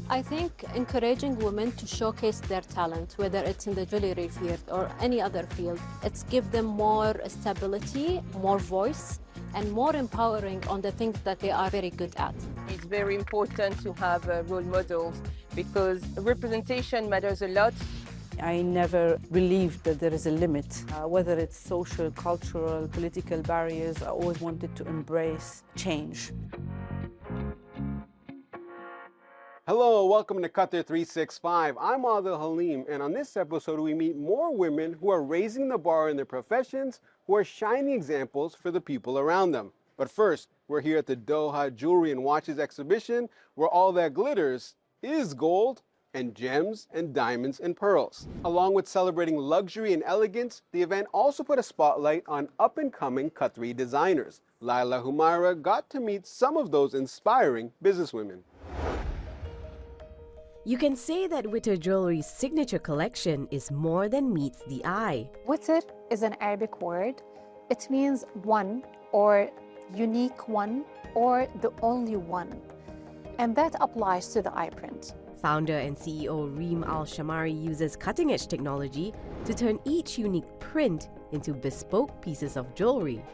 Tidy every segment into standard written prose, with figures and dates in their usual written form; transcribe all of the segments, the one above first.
I think encouraging women to showcase their talent, whether it's in the jewelry field or any other field, it's give them more stability, more voice, and more empowering on the things that they are very good at. It's very important to have role models because representation matters a lot. I never believed that there is a limit, whether it's social, cultural, political barriers. I always wanted to embrace change. Hello, welcome to Qatar 365. I'm Adil Halim, and on this episode we meet more women who are raising the bar in their professions, who are shining examples for the people around them. But first, we're here at the Doha Jewelry and Watches exhibition, where all that glitters is gold and gems and diamonds and pearls. Along with celebrating luxury and elegance, the event also put a spotlight on up-and-coming Qatari designers. Laila Humaira got to meet some of those inspiring businesswomen. You can say that Witter Jewelry's signature collection is more than meets the eye. Witter is an Arabic word. It means one, or unique one, or the only one. And that applies to the eye print. Founder and CEO Reem Al-Shamari uses cutting-edge technology to turn each unique print into bespoke pieces of jewelry.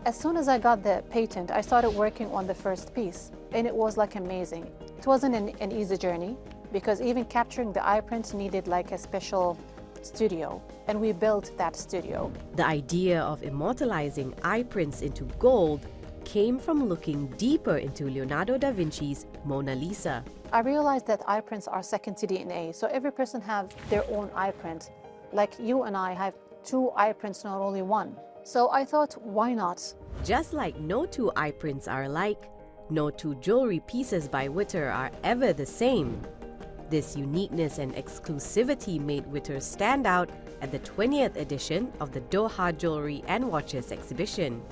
As soon as I got the patent, I started working on the first piece, and it was like amazing. It wasn't an easy journey because even capturing the eye print needed like a special studio, and we built that studio. The idea of immortalizing eye prints into gold came from looking deeper into Leonardo da Vinci's Mona Lisa. I realized that eye prints are second to DNA, so every person have their own eye print. Like you and I have two eye prints, not only one. So I thought, why not? Just like no two eye prints are alike, no two jewelry pieces by Witter are ever the same. This uniqueness and exclusivity made Witter stand out at the 20th edition of the Doha Jewelry and Watches exhibition.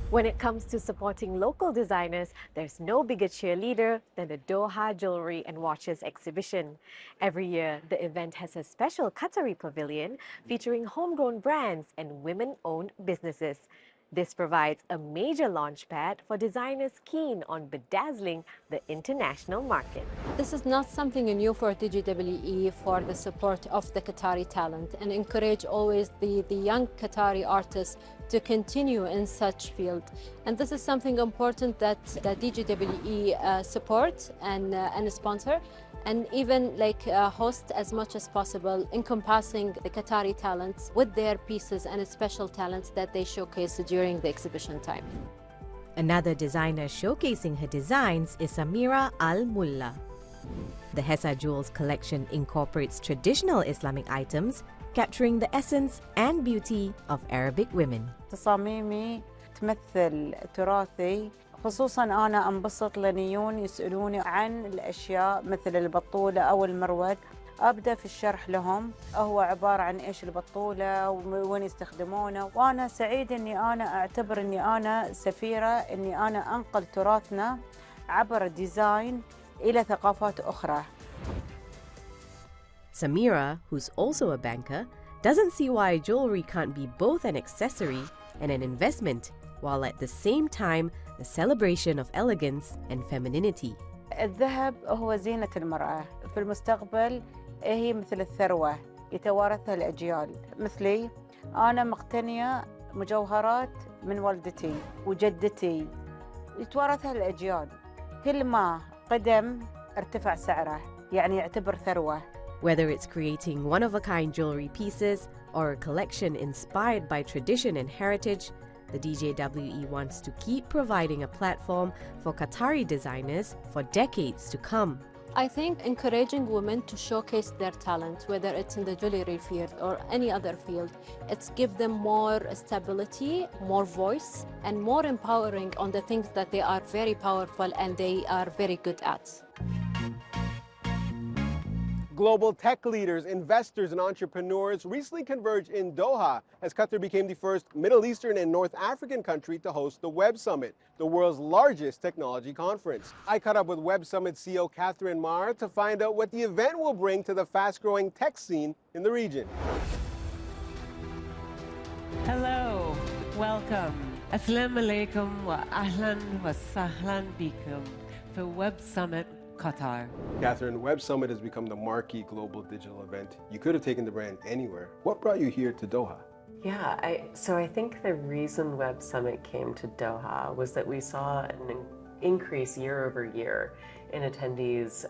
When it comes to supporting local designers, there's no bigger cheerleader than the Doha Jewelry and Watches exhibition. Every year, the event has a special Qatari pavilion featuring homegrown brands and women-owned businesses. This provides a major launchpad for designers keen on bedazzling the international market. This is not something new for DGWE for the support of the Qatari talent and encourage always the young Qatari artists to continue in such field. And this is something important that the DGWE support and sponsor, and even host as much as possible, encompassing the Qatari talents with their pieces and special talents that they showcase during the exhibition time. Another designer showcasing her designs is Samira Al-Mulla. The Hessa Jewels collection incorporates traditional Islamic items, capturing the essence and beauty of Arabic women. تصاميمي تمثل تراثي، خصوصاً أنا أنبسط لأن يجون يسألوني عن الأشياء مثل البطولة أو المرود. أبدأ في الشرح لهم هو عبارة عن إيش البطولة وين يستخدمونه، وأنا سعيدة أني أنا أعتبر أني أنا سفيرة، أني أنا أنقل تراثنا عبر الديزاين إلى ثقافات أخرى. Samira, who's also a banker, doesn't see why jewelry can't be both an accessory and an investment, while at the same time a celebration of elegance and femininity. الذهب هو زينة المرأة، في المستقبل هي مثل الثروة يتوارثها الأجيال. مثلي أنا مقتنية مجوهرات من والدتي وجدتي يتوارثها الأجيال، كل ما قدم ارتفع سعره، يعني يعتبر ثروة. Whether it's creating one-of-a-kind jewelry pieces or a collection inspired by tradition and heritage, the DJWE wants to keep providing a platform for Qatari designers for decades to come. I think encouraging women to showcase their talent, whether it's in the jewelry field or any other field, it's give them more stability, more voice, and more empowering on the things that they are very powerful and they are very good at. Global tech leaders, investors, and entrepreneurs recently converged in Doha as Qatar became the first Middle Eastern and North African country to host the WebSummit, the world's largest technology conference. I caught up with WebSummit CEO Catherine Marr to find out what the event will bring to the fast-growing tech scene in the region. Hello, welcome. Assalamu alaikum wa ahlan wa sahlan bikum. for WebSummit Qatar. Catherine, WebSummit has become the marquee global digital event. You could have taken the brand anywhere. What brought you here to Doha? Yeah, so I think the reason WebSummit came to Doha was that we saw an increase year over year in attendees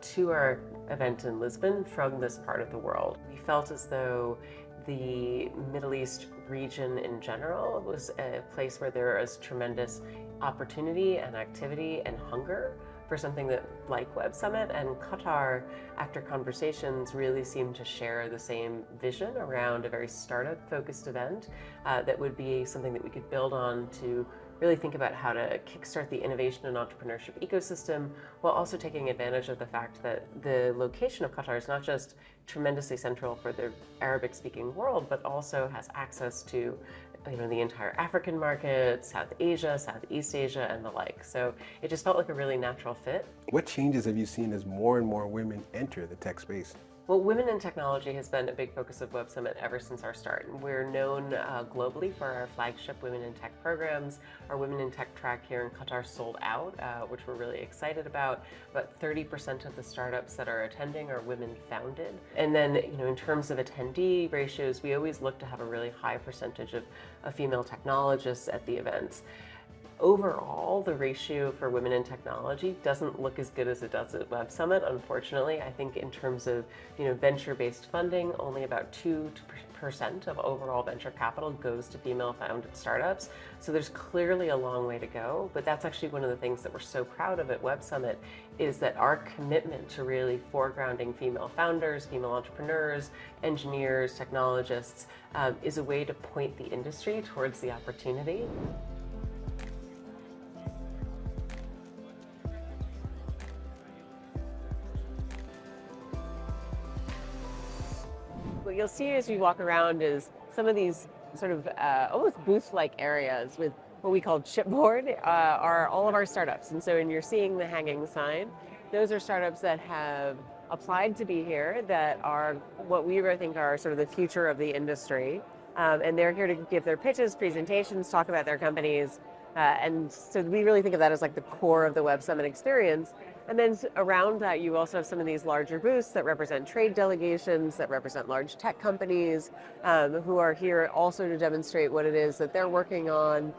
to our event in Lisbon from this part of the world. We felt as though the Middle East region in general was a place where there is tremendous opportunity and activity and hunger for something that like WebSummit, and Qatar, after conversations, really seemed to share the same vision around a very startup-focused event that would be something that we could build on to really think about how to kickstart the innovation and entrepreneurship ecosystem, while also taking advantage of the fact that the location of Qatar is not just tremendously central for the Arabic-speaking world, but also has access to the entire African market, South Asia, Southeast Asia, and the like. So it just felt like a really natural fit. What changes have you seen as more and more women enter the tech space? Well, women in technology has been a big focus of WebSummit ever since our start. We're known globally for our flagship Women in Tech programs. Our Women in Tech track here in Qatar sold out, which we're really excited about. About 30% of the startups that are attending are women-founded. And then, in terms of attendee ratios, we always look to have a really high percentage of female technologists at the events. Overall, the ratio for women in technology doesn't look as good as it does at WebSummit, unfortunately. I think in terms of venture-based funding, only about 2% of overall venture capital goes to female-founded startups. So there's clearly a long way to go, but that's actually one of the things that we're so proud of at WebSummit, is that our commitment to really foregrounding female founders, female entrepreneurs, engineers, technologists, is a way to point the industry towards the opportunity. What you'll see as we walk around is some of these sort of almost booth-like areas with what we call chipboard are all of our startups. And so when you're seeing the hanging sign, those are startups that have applied to be here, that are what we think are sort of the future of the industry. And they're here to give their pitches, presentations, talk about their companies. And so we really think of that as like the core of the WebSummit experience. And then around that, you also have some of these larger booths that represent trade delegations, that represent large tech companies, who are here also to demonstrate what it is that they're working on.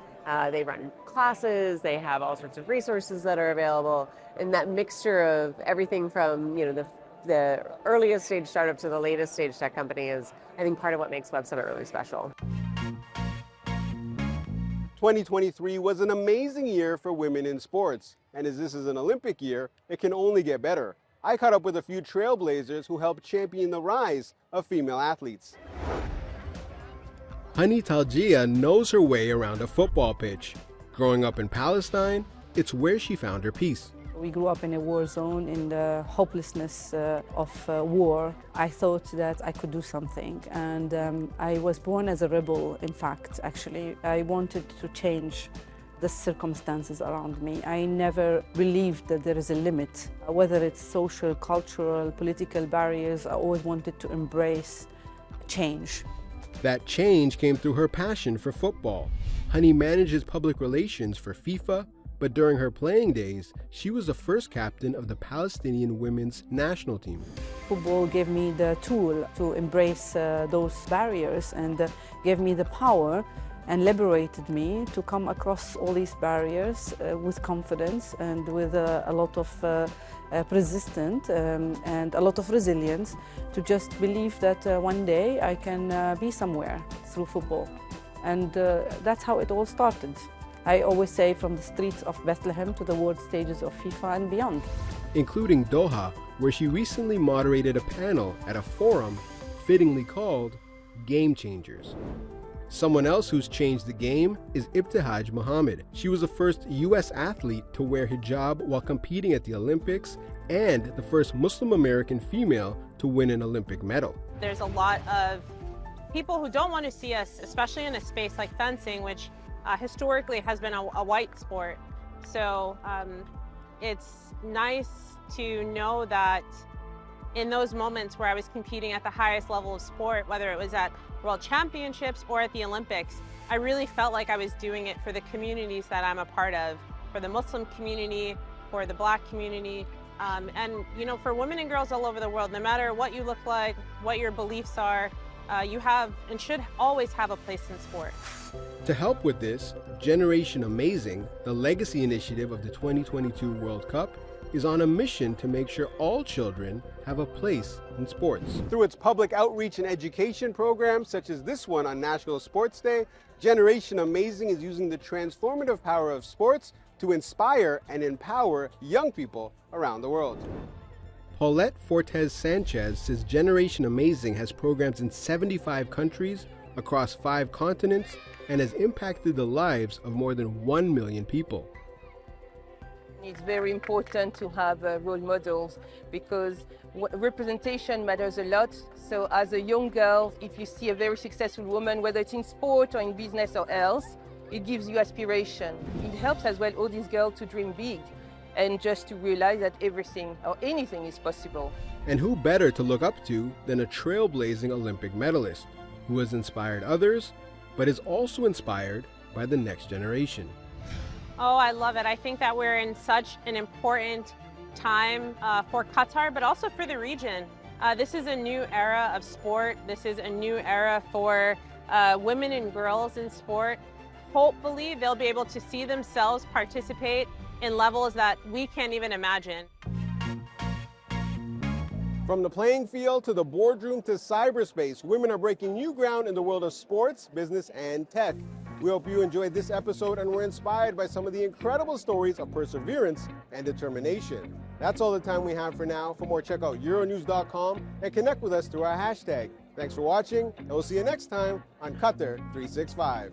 They run classes, they have all sorts of resources that are available. And that mixture of everything from the earliest stage startup to the latest stage tech company is, I think, part of what makes WebSummit really special. 2023 was an amazing year for women in sports. And as this is an Olympic year, it can only get better. I caught up with a few trailblazers who helped champion the rise of female athletes. Hani Taljia knows her way around a football pitch. Growing up in Palestine, it's where she found her peace. We grew up in a war zone, in the hopelessness of war. I thought that I could do something, and I was born as a rebel, in fact, actually. I wanted to change the circumstances around me. I never believed that there is a limit. Whether it's social, cultural, political barriers, I always wanted to embrace change. That change came through her passion for football. Hani manages public relations for FIFA, but during her playing days, she was the first captain of the Palestinian women's national team. Football gave me the tool to embrace those barriers and gave me the power and liberated me to come across all these barriers with confidence and with a lot of persistence and a lot of resilience, to just believe that one day I can be somewhere through football. And that's how it all started. I always say, from the streets of Bethlehem to the world stages of FIFA and beyond. Including Doha, where she recently moderated a panel at a forum fittingly called Game Changers. Someone else who's changed the game is Ibtihaj Muhammad. She was the first U.S. athlete to wear hijab while competing at the Olympics, and the first Muslim American female to win an Olympic medal. There's a lot of people who don't want to see us, especially in a space like fencing, which historically has been a white sport. So it's nice to know that in those moments where I was competing at the highest level of sport, whether it was at World Championships or at the Olympics, I really felt like I was doing it for the communities that I'm a part of, for the Muslim community, for the Black community, and you know, for women and girls all over the world, no matter what you look like, what your beliefs are, you have and should always have a place in sport. To help with this, Generation Amazing, the legacy initiative of the 2022 World Cup, is on a mission to make sure all children have a place in sports. Through its public outreach and education programs, such as this one on National Sports Day, Generation Amazing is using the transformative power of sports to inspire and empower young people around the world. Paulette Fortes Sanchez says Generation Amazing has programs in 75 countries across 5 continents and has impacted the lives of more than 1 million people. It's very important to have role models because representation matters a lot. So as a young girl, if you see a very successful woman, whether it's in sport or in business or else, it gives you aspiration. It helps as well all these girls to dream big and just to realize that everything or anything is possible. And who better to look up to than a trailblazing Olympic medalist who has inspired others, but is also inspired by the next generation. Oh, I love it. I think that we're in such an important time for Qatar, but also for the region. This is a new era of sport. This is a new era for women and girls in sport. Hopefully, they'll be able to see themselves participate in levels that we can't even imagine. From the playing field to the boardroom to cyberspace, women are breaking new ground in the world of sports, business, and tech. We hope you enjoyed this episode and were inspired by some of the incredible stories of perseverance and determination. That's all the time we have for now. For more, check out Euronews.com and connect with us through our hashtag. Thanks for watching, and we'll see you next time on Qatar 365.